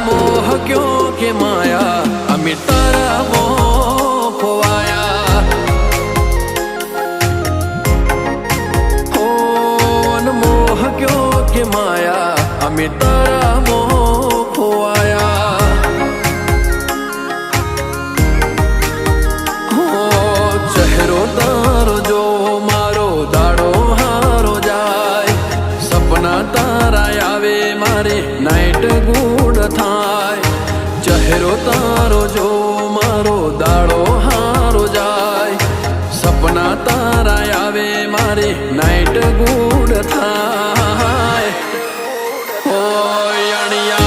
मोह क्यों के माया अमी तारा मोह खोवाया मोह क्यों के माया अमी तारा मोह खोवाया चेहरो तारो जो मारो दाड़ो हारो जाए सपना तारा आवे मारे नाइट गुड थाय चेहरो तारो जो मारो दाड़ो हारो जाए सपना तारा आवे मारे नाइट गुड थाय ओ यानिया